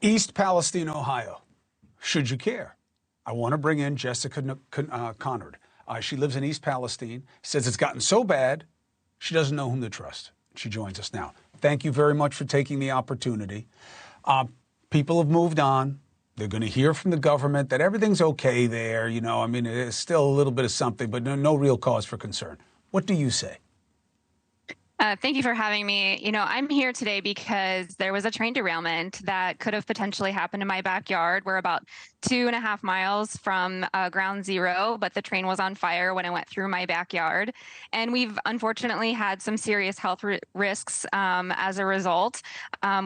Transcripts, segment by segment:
East Palestine, Ohio. Should you care? I want to bring in Jessica Conard. She lives in East Palestine, says it's gotten so bad, she doesn't know whom to trust. She joins us now. Thank you very much for taking the opportunity. People have moved on. They're going to hear from the government that everything's okay there. You know, I mean, it's still a little bit of something, but no real cause for concern. What do you say? Thank you for having me. You know, I'm here today because there was a train derailment that could have potentially happened in my backyard. We're about 2.5 miles from ground zero, but the train was on fire when it went through my backyard. And we've unfortunately had some serious health risks as a result.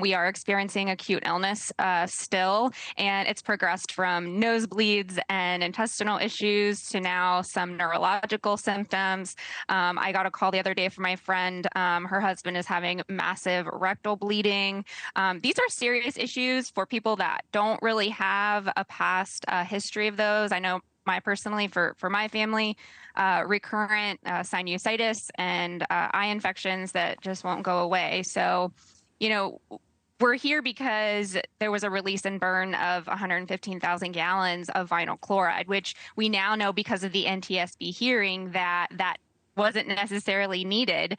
We are experiencing acute illness still, and it's progressed from nosebleeds and intestinal issues to now some neurological symptoms. I got a call the other day from my friend. Her husband is having massive rectal bleeding. These are serious issues for people that don't really have a past history of those. I know personally for my family, recurrent sinusitis and eye infections that just won't go away. So, you know, we're here because there was a release and burn of 115,000 gallons of vinyl chloride, which we now know because of the NTSB hearing that wasn't necessarily needed,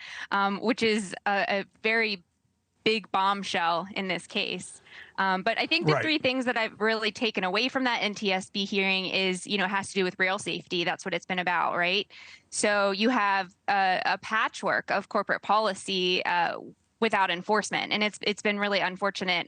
which is a very big bombshell in this case. But I think the three things that I've really taken away from that NTSB hearing is, you know, it has to do with rail safety. That's what it's been about, right? So you have a patchwork of corporate policy without enforcement, and it's been really unfortunate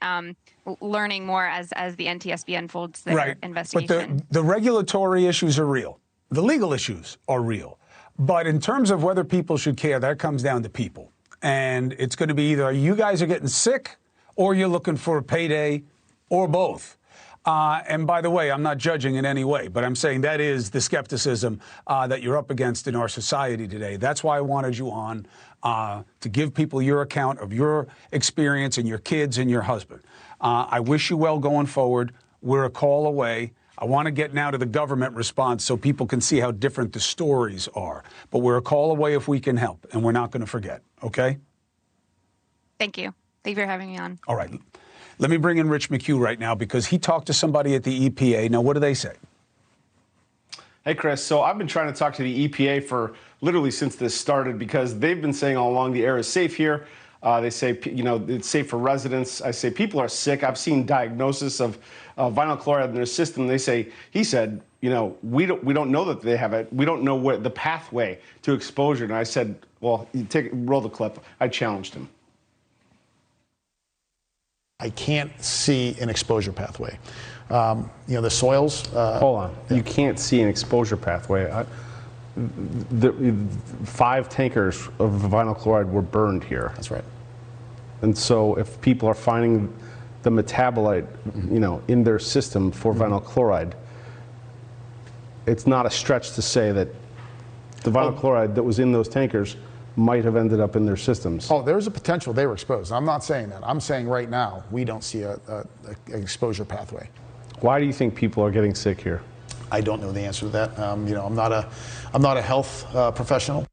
learning more as the NTSB unfolds their investigation. But the regulatory issues are real. The legal issues are real. But in terms of whether people should care, that comes down to people. And it's going to be either you guys are getting sick or you're looking for a payday or both. And by the way, I'm not judging in any way, but I'm saying that is the skepticism that you're up against in our society today. That's why I wanted you on to give people your account of your experience and your kids and your husband. I wish you well going forward. We're a call away. I want to get now to the government response so people can see how different the stories are. But we're a call away if we can help, and we're not going to forget, okay? Thank you. Thank you for having me on. All right. Let me bring in Rich McHugh right now because he talked to somebody at the EPA. Now, what do they say? Hey, Chris. So I've been trying to talk to the EPA for literally since this started because they've been saying all along the air is safe here. They say, you know, it's safe for residents. I say people are sick. I've seen diagnosis of vinyl chloride in their system. He said, you know, we don't know that they have it. We don't know what the pathway to exposure. And I said, well, roll the clip. I challenged him. I can't see an exposure pathway. You know, the soils. Hold on. Yeah. You can't see an exposure pathway. 5 tankers of vinyl chloride were burned here. That's right. And so if people are finding the metabolite, you know, in their system for vinyl chloride, it's not a stretch to say that the vinyl chloride that was in those tankers might have ended up in their systems. Oh, there's a potential they were exposed. I'm not saying that. I'm saying right now we don't see an exposure pathway. Why do you think people are getting sick here? I don't know the answer to that. You know, I'm not a health professional.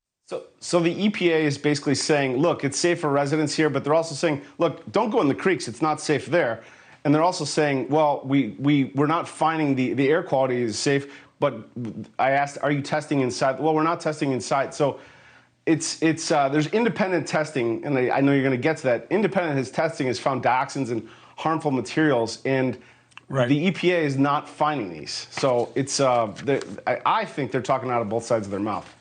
So the EPA is basically saying, look, it's safe for residents here, but they're also saying, look, don't go in the creeks. It's not safe there. And they're also saying, well, we're not finding the air quality is safe. But I asked, are you testing inside? Well, we're not testing inside. So there's independent testing, and I know you're going to get to that. Independent testing has found dioxins and harmful materials, and the EPA is not finding these. So I think they're talking out of both sides of their mouth.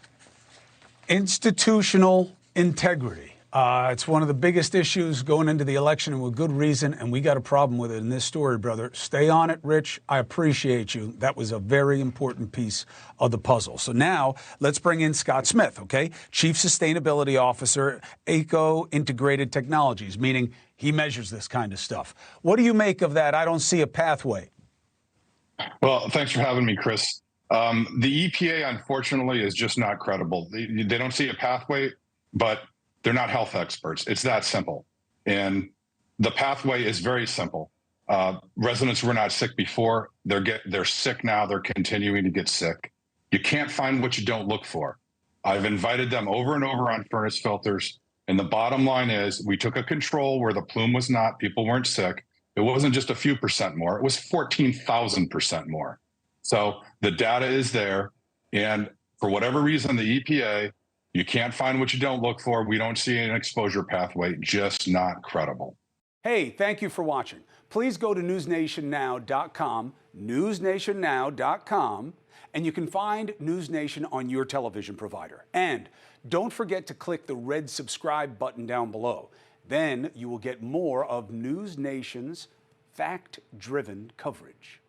Institutional integrity. It's one of the biggest issues going into the election, and with good reason, and we got a problem with it in this story, brother. Stay on it, Rich. I appreciate you. That was a very important piece of the puzzle. So now let's bring in Scott Smith, okay? Chief Sustainability Officer, ACO Integrated Technologies, meaning he measures this kind of stuff. What do you make of that? I don't see a pathway. Well, thanks for having me, Chris. The EPA, unfortunately, is just not credible. They don't see a pathway, but they're not health experts. It's that simple. And the pathway is very simple. Residents were not sick before. They're sick now. They're continuing to get sick. You can't find what you don't look for. I've invited them over and over on furnace filters. And the bottom line is we took a control where the plume was not, people weren't sick. It wasn't just a few percent more, it was 14,000% more. So the data is there. And for whatever reason, the EPA, you can't find what you don't look for. We don't see an exposure pathway, just not credible. Hey, thank you for watching. Please go to newsnationnow.com, newsnationnow.com, and you can find NewsNation on your television provider. And don't forget to click the red subscribe button down below. Then you will get more of NewsNation's fact-driven coverage.